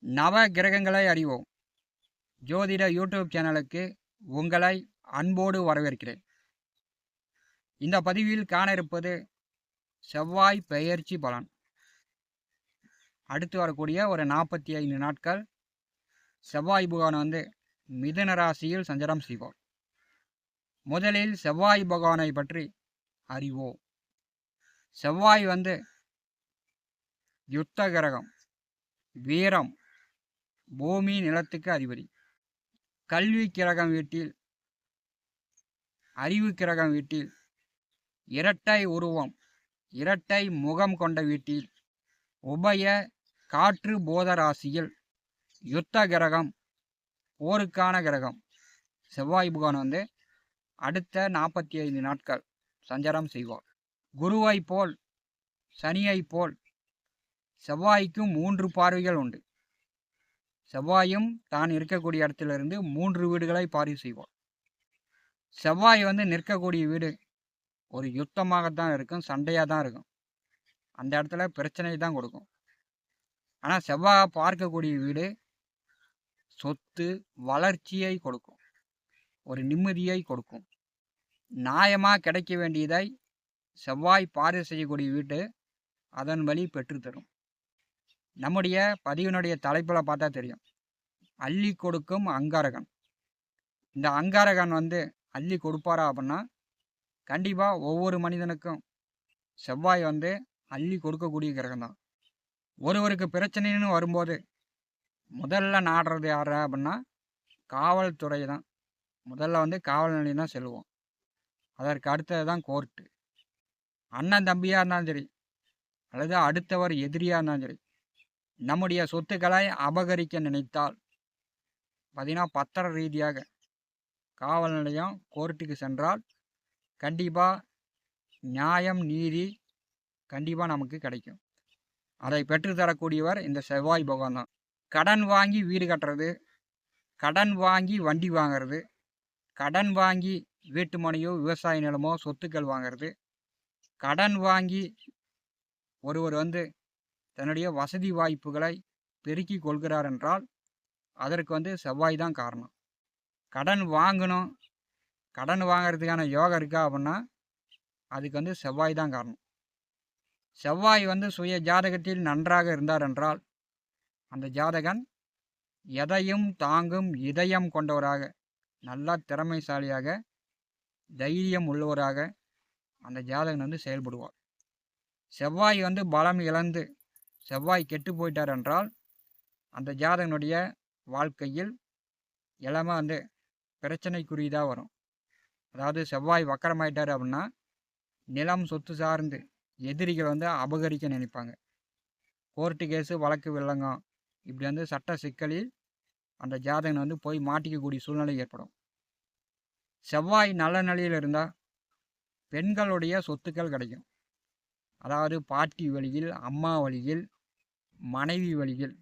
நவ கிரகங்களை அறிவோம் ஜோதிட யூடியூப் சேனலுக்கு உங்களை அன்போடு வரவேற்கிறேன். இந்த பதிவில் காண இருப்பது செவ்வாய் பெயர்ச்சி பலன். அடுத்து வரக்கூடிய ஒரு 45 நாட்கள் செவ்வாய் பகவான் மிதுன ராசியில் சஞ்சாரம் செய்வார். முதலில் செவ்வாய் பகவானை பற்றி அறிவோம். செவ்வாய் யுத்த கிரகம், வீரம், பூமி நிலத்துக்கு அதிபதி. கல்வி கிரகம் வீட்டில், அறிவு கிரகம் வீட்டில், இரட்டை உருவம், இரட்டை முகம் கொண்ட வீட்டில், உபய காற்று போத ராசியில் யுத்த கிரகம், போருக்கான கிரகம் செவ்வாய் பகவான் அடுத்த 45 நாட்கள் சஞ்சாரம் செய்வார். குருவை போல் சனியை போல் செவ்வாய்க்கும் 3 பார்வைகள் உண்டு. செவ்வாயும் தான் இருக்கக்கூடிய இடத்திலிருந்து 3 வீடுகளை பார்வை செய்வார். செவ்வாய் நிற்கக்கூடிய வீடு ஒரு யுத்தமாகத்தான் இருக்கும், சண்டையாக தான் இருக்கும். அந்த இடத்துல பிரச்சனை தான் கொடுக்கும். ஆனால் செவ்வாய் பார்க்கக்கூடிய வீடு சொத்து, வளர்ச்சியை கொடுக்கும், ஒரு நிம்மதியை கொடுக்கும். நியாயமாக கிடைக்க வேண்டியதை செவ்வாய் பார்வை செய்யக்கூடிய வீடு அதன் வழி பெற்றுத்தரும். நம்முடைய பதிவினுடைய தலைப்பில் பார்த்தா தெரியும், அள்ளி கொடுக்கும் அங்காரகன். இந்த அங்காரகன் அள்ளி கொடுப்பாரா அப்படின்னா கண்டிப்பாக ஒவ்வொரு மனிதனுக்கும் செவ்வாய் அள்ளி கொடுக்கக்கூடிய கிரகம் தான். ஒருவருக்கு பிரச்சனைன்னு வரும்போது முதல்ல நாடுறது யார் அப்படின்னா காவல்துறை தான். முதல்ல காவல் நிலையம் தான் செல்வோம். அதற்கு அடுத்தது தான் கோர்ட்டு. அண்ணன் தம்பியாக இருந்தாலும் சரி, அல்லது அடுத்தவர் எதிரியாக இருந்தாலும் சரி, நம்முடைய சொத்துக்களை அபகரிக்க நினைத்தால் பார்த்தீங்கன்னா பத்திர ரீதியாக காவல் நிலையம், கோர்ட்டுக்கு சென்றால் கண்டிப்பாக நியாயம், நீதி கண்டிப்பாக நமக்கு கிடைக்கும். அதை பெற்றுத்தரக்கூடியவர் இந்த செவ்வாய் பகவான் தான். கடன் வாங்கி வீடு கட்டுறது, கடன் வாங்கி வண்டி வாங்கிறது, கடன் வாங்கி வீட்டு மனையோ விவசாய நிலமோ சொத்துக்கள் வாங்கிறது, கடன் வாங்கி ஒருவர் தன்னுடைய வசதி வாய்ப்புகளை பெருக்கி கொள்கிறார் என்றால் அதற்கு செவ்வாய் தான் காரணம். கடன் வாங்கணும், கடன் வாங்கிறதுக்கான யோகம் இருக்கா அப்படின்னா அதுக்கு செவ்வாய் தான் காரணம். செவ்வாய் சுய ஜாதகத்தில் நன்றாக இருந்தார் என்றால் அந்த ஜாதகன் எதையும் தாங்கும் இதயம் கொண்டவராக, நல்லா திறமைசாலியாக, தைரியம் உள்ளவராக அந்த ஜாதகன் செயல்படுவார். செவ்வாய் பலம் இழந்து செவ்வாய் கெட்டு போயிட்டார் என்றால் அந்த ஜாதகனுடைய வாழ்க்கையில் எல்லாமே பிரச்சனைக்குரியதாக வரும். அதாவது செவ்வாய் வக்கரமாயிட்டார் அப்படின்னா நிலம், சொத்து சார்ந்து எதிரிகள் அபகரிக்க நினைப்பாங்க. கோர்ட்டு கேஸு, வழக்கு வில்லங்கம், இப்படி சட்ட சிக்கலில் அந்த ஜாதகன் போய் மாட்டிக்கக்கூடிய சூழ்நிலை ஏற்படும். செவ்வாய் நல்ல நிலையில் இருந்தால் பெண்களுடைய சொத்துக்கள் கிடைக்கும். அதாவது பாட்டி வழியில், அம்மா வழியில், மனைவி வழியில்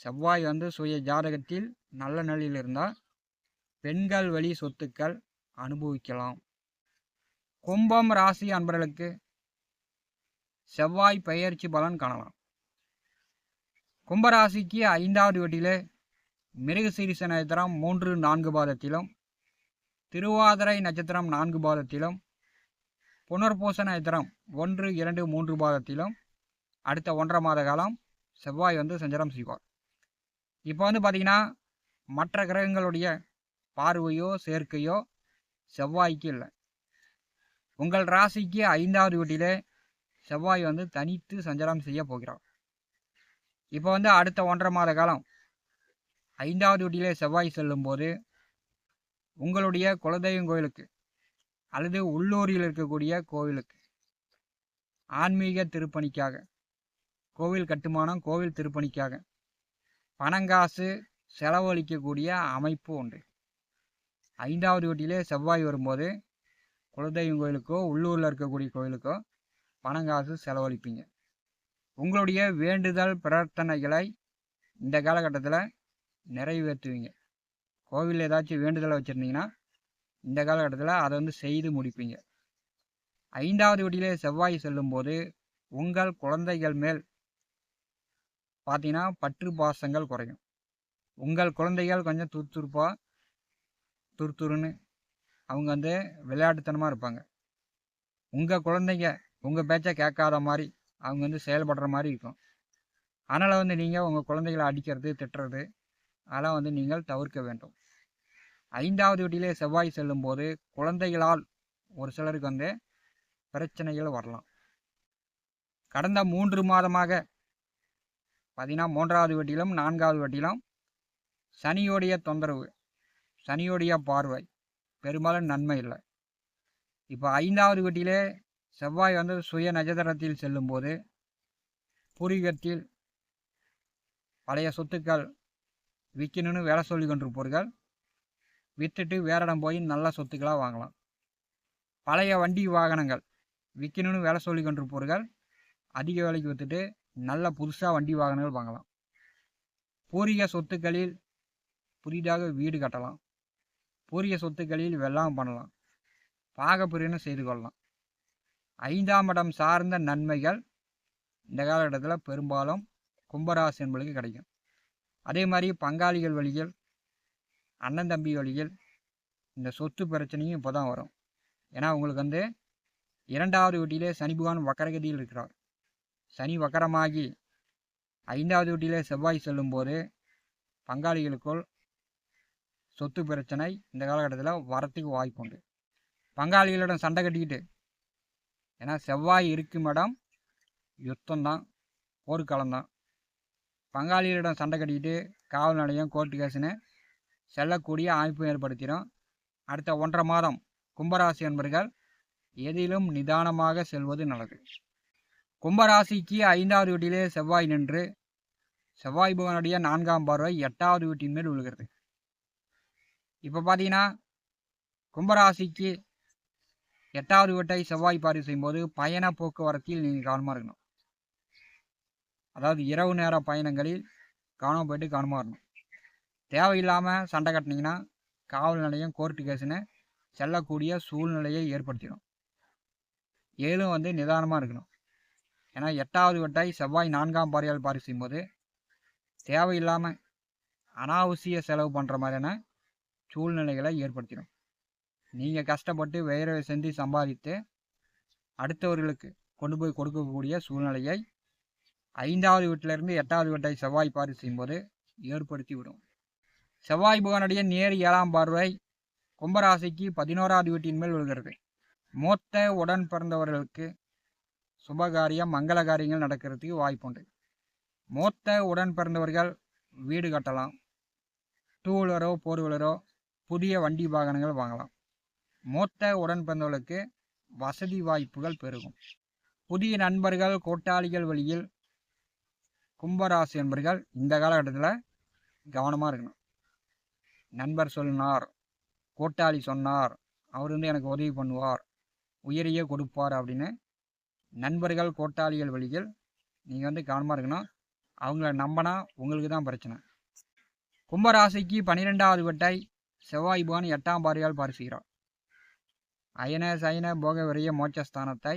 செவ்வாய் சுய ஜாதகத்தில் நல்ல நிலையில் இருந்தால் பெண்கள் வழி சொத்துக்கள் அனுபவிக்கலாம். கும்பம் ராசி அன்பர்களுக்கு செவ்வாய் பெயர்ச்சி பலன் காணலாம். கும்பராசிக்கு 5வது வீட்டிலே மிருகசீரிஷ நட்சத்திரம் 3, 4 பாதத்திலும், திருவாதிரை நட்சத்திரம் 4 பாதத்திலும், புனர்பூச நட்சத்திரம் 1, 2, 3 பாதத்திலும் அடுத்த 1.5 மாத காலம் செவ்வாய் சஞ்சாரம் செய்வார். இப்போ பார்த்தீங்கன்னா மற்ற கிரகங்களுடைய பார்வையோ சேர்க்கையோ செவ்வாய்க்கு இல்லை. உங்கள் ராசிக்கு 5வது வீட்டிலே செவ்வாய் தனித்து சஞ்சாரம் செய்ய போகிறார். இப்போ அடுத்த 1.5 மாத காலம் 5வது வீட்டிலே செவ்வாய் செல்லும்போது உங்களுடைய குலதெய்வம் கோயிலுக்கு அல்லது உள்ளூரில் இருக்கக்கூடிய கோவிலுக்கு ஆன்மீக திருப்பணிக்காக, கோவில் கட்டுமானம், கோவில் திருப்பணிக்காக பணங்காசு செலவழிக்கக்கூடிய அமைப்பு உண்டு. 5வது வீட்டிலே செவ்வாய் வரும்போது குலதெய்வம் கோயிலுக்கோ உள்ளூரில் இருக்கக்கூடிய கோயிலுக்கோ பணங்காசு செலவழிப்பீங்க. உங்களுடைய வேண்டுதல் பிரார்த்தனைகளை இந்த காலகட்டத்தில் நிறைவேற்றுவீங்க. கோவிலில் ஏதாச்சும் வேண்டுதலை வச்சுருந்தீங்கன்னா இந்த காலகட்டத்தில் அதை செய்து முடிப்பீங்க. 5வது வீட்டிலே செவ்வாய் செல்லும்போது உங்கள் குழந்தைகள் மேல் பார்த்தீங்கன்னா பற்று பாசங்கள் குறையும். உங்கள் குழந்தைகள் கொஞ்சம் துருத்துருன்னு அவங்க வந்து விளையாட்டுத்தனமாக இருப்பாங்க. உங்கள் குழந்தைங்க உங்கள் பேச்சை கேட்காத மாதிரி அவங்க வந்து செயல்படுற மாதிரி இருக்கும். அதனால் வந்து நீங்கள் உங்கள் குழந்தைகளை அடிக்கிறது திட்டுறது அதெல்லாம் வந்து நீங்கள் தவிர்க்க வேண்டும். 5வது வீட்டிலே செவ்வாய் செல்லும்போது குழந்தைகளால் ஒரு சிலருக்கு வந்து பிரச்சனைகள் வரலாம். கடந்த 3 மாதமாக பார்த்தீங்கன்னா 3வது வீட்டிலும் 4வது வீட்டிலும் சனியோடைய தொந்தரவு, சனியோடைய பார்வை பெரும்பாலும் நன்மை இல்லை. இப்போ 5வது வீட்டிலே செவ்வாய் வந்து சுய நட்சத்திரத்தில் செல்லும்போது பூர்வீகத்தில் பழைய சொத்துக்கள் விற்கணும்னு வேலை சொல்லி கொண்டிருப்பவர்கள் விற்றுட்டு வேற இடம் போய் நல்ல சொத்துக்களாக வாங்கலாம். பழைய வண்டி வாகனங்கள் விற்கணும்னு வேலை சொல்லி கொண்டிருப்பவர்கள் அதிக விலைக்கு விற்றுட்டு நல்ல புதுசாக வண்டி வாகனங்கள் வாங்கலாம். பூர்வீக சொத்துக்களில் புதிதாக வீடு கட்டலாம். பூர்வீக சொத்துக்களில் வெள்ளாமை பண்ணலாம். பாகப்பிரிவினை செய்து கொள்ளலாம். 5ஆம் இடம் சார்ந்த நன்மைகள் இந்த காலகட்டத்தில் பெரும்பாலும் கும்பராசி என்பதுக்கு கிடைக்கும். அதே மாதிரி பங்காளிகள் வழியில், அண்ணன் தம்பி வழியில் இந்த சொத்து பிரச்சனையும் இப்போ தான் வரும். ஏன்னா உங்களுக்கு வந்து 2வது வீட்டிலே சனி பகவான் வக்கரகதியில் இருக்கிறார். சனி வக்கரமாகி 5வது வீட்டிலே செவ்வாய் செல்லும்போது பங்காளிகளுக்குள் சொத்து பிரச்சனை இந்த காலகட்டத்தில் வரத்துக்கு வாய்ப்பு உண்டு. பங்காளிகளிடம் சண்டை கட்டிக்கிட்டு, ஏன்னா செவ்வாய் இருக்கும் இடம் யுத்தம்தான், போர்க்காலம்தான். பங்காளிகளிடம் சண்டை கட்டிக்கிட்டு காவல் நிலையம் கோர்ட்டு கேஸுன்னு செல்லக்கூடிய அமைப்பு ஏற்படுத்திடும். அடுத்த 1.5 மாதம் கும்பராசி என்பர்கள் எதிலும் நிதானமாக செல்வது நல்லது. கும்பராசிக்கு 5வது வீட்டிலே செவ்வாய் நின்று செவ்வாய் பகவானுடைய 4ஆம் பார்வை 8வது வீட்டின் மேல் விழுகிறது. இப்போ பார்த்தீங்கன்னா கும்பராசிக்கு 8வது வீட்டை செவ்வாய் பார்வை செய்யும்போது பயண போக்குவரத்தில் நீங்கள் கவனமாக இருக்கணும். அதாவது இரவு நேர பயணங்களில் கவனம் போயிட்டு கவனமாக இருக்கணும். தேவையில்லாமல் சண்டை கட்டினீங்கன்னா காவல் நிலையம் கோர்ட்டு கேஸுன்னு செல்லக்கூடிய சூழ்நிலையை ஏற்படுத்திடும். ஏழும் வந்து நிதானமாக இருக்கணும். ஏன்னா 8வது வீட்டை செவ்வாய் 4ஆம் பார்வையால் பார்வை செய்யும்போது தேவையில்லாமல் அனாவசிய செலவு பண்ணுற மாதிரியான சூழ்நிலைகளை ஏற்படுத்திடும். நீங்கள் கஷ்டப்பட்டு வேர்வை செஞ்சு சம்பாதித்து அடுத்தவர்களுக்கு கொண்டு போய் கொடுக்கக்கூடிய சூழ்நிலையை 5வது வீட்டிலிருந்து 8வது வீட்டை செவ்வாய் பார்வை செய்யும்போது ஏற்படுத்தி விடும். செவ்வாய் பகவானுடைய நேர் 7ஆம் பார்வை கும்பராசிக்கு 11வது வீட்டின் மேல் விழுகிறது. மூத்த உடன் பிறந்தவர்களுக்கு சுபகாரியம் மங்கள காரியங்கள் நடக்கிறதுக்கு வாய்ப்புண்டு. மூத்த உடன் பிறந்தவர்கள் வீடு கட்டலாம். 2 வீலரோ 4 வீலரோ புதிய வண்டி வாகனங்கள் வாங்கலாம். மூத்த உடன் பிறந்தவர்களுக்கு வசதி வாய்ப்புகள் பெருகும். புதிய நண்பர்கள் கூட்டாளிகள் வழியில் கும்பராசி என்பர்கள் இந்த காலகட்டத்தில் கவனமாக இருக்கணும். நண்பர் சொன்னார், கூட்டாளி சொன்னார், அவர் வந்து எனக்கு உதவி பண்ணுவார், உயரிய கொடுப்பார் அப்படின்னு நண்பர்கள் கூட்டாளிகள் வழியில் நீங்கள் வந்து கவனமாக இருக்கணும். அவங்கள நம்பினா உங்களுக்கு தான் பிரச்சனை. கும்பராசிக்கு 12வது வீட்டை செவ்வாய் பகவான் 8ஆம் பார்வையால் பார்க்கிறார். அயன சயன போக விரைய மோட்சஸ்தானத்தை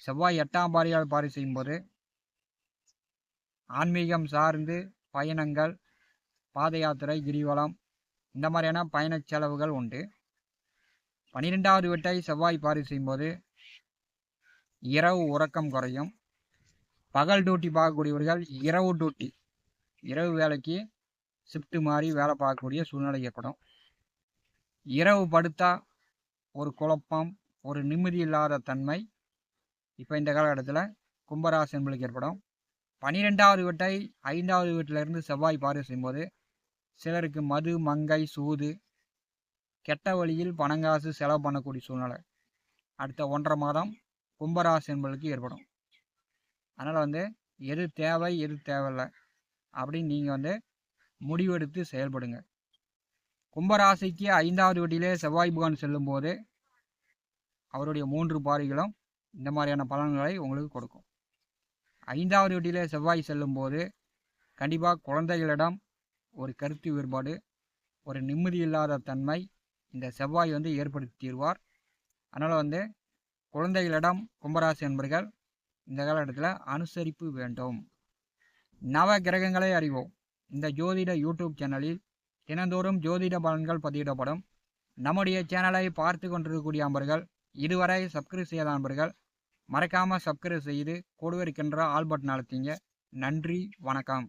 செவ்வாய் 8ஆம் பார்வையால் பார்வை செய்யும்போது ஆன்மீகம் சார்ந்து பயணங்கள், பாத யாத்திரை, கிரிவலம் இந்த மாதிரியான பயண செலவுகள் உண்டு. 12வது வீட்டை செவ்வாய் பார்வை செய்யும்போது இரவு உறக்கம் குறையும். பகல் டியூட்டி பார்க்கக்கூடியவர்கள் இரவு வேலைக்கு ஷிஃப்ட் மாறி வேலை பார்க்கக்கூடிய சூழ்நிலை ஏற்படும். இரவு படுத்தா ஒரு குழப்பம், ஒரு நிம்மதி இல்லாத தன்மை இப்போ இந்த காலகட்டத்தில் கும்பராசி என்பதுக்கு ஏற்படும். 12வது வீட்டை 5வது வீட்டிலிருந்து செவ்வாய் பார்வை செய்யும்போது சிலருக்கு மது, மங்கை, சூது, கெட்ட வழியில் பணங்காசு செலவு பண்ணக்கூடிய சூழ்நிலை அடுத்த 1.5 மாதம் கும்பராசி என்பதுக்கு ஏற்படும். அதனால் வந்து எது தேவை எது தேவையில்லை அப்படின்னு நீங்கள் வந்து முடிவெடுத்து செயல்படுங்க. கும்பராசிக்கு 5வது வீட்டிலே செவ்வாய் பகவான் செல்லும்போது அவருடைய 3 பார்வைகளும் இந்த மாதிரியான பலன்களை உங்களுக்கு கொடுக்கும். 5வது வீட்டிலே செவ்வாய் செல்லும்போது கண்டிப்பாக குழந்தைகளிடம் ஒரு கருத்து வேறுபாடு, ஒரு நிம்மதி இல்லாத தன்மை இந்த செவ்வாய் வந்து ஏற்படுத்தி தீர்வார். அதனால் வந்து குழந்தைகளிடம் கும்பராசி என்பர்கள் இந்த காலகட்டத்தில் அனுசரிப்பு வேண்டும். நவ கிரகங்களை அறிவோம். இந்த ஜோதிட யூடியூப் சேனலில் தினந்தோறும் ஜோதிட பலன்கள் பதிவிடப்படும். நம்முடைய சேனலை பார்த்து கொண்டிருக்கக்கூடிய நண்பர்கள், இதுவரை சப்ஸ்கிரைப் செய்யாத நண்பர்கள் மறக்காமல் சப்ஸ்கிரைப் செய்து கூடவே இருக்கின்ற ஆல் பட்டன் அழுத்திங்க. நன்றி, வணக்கம்.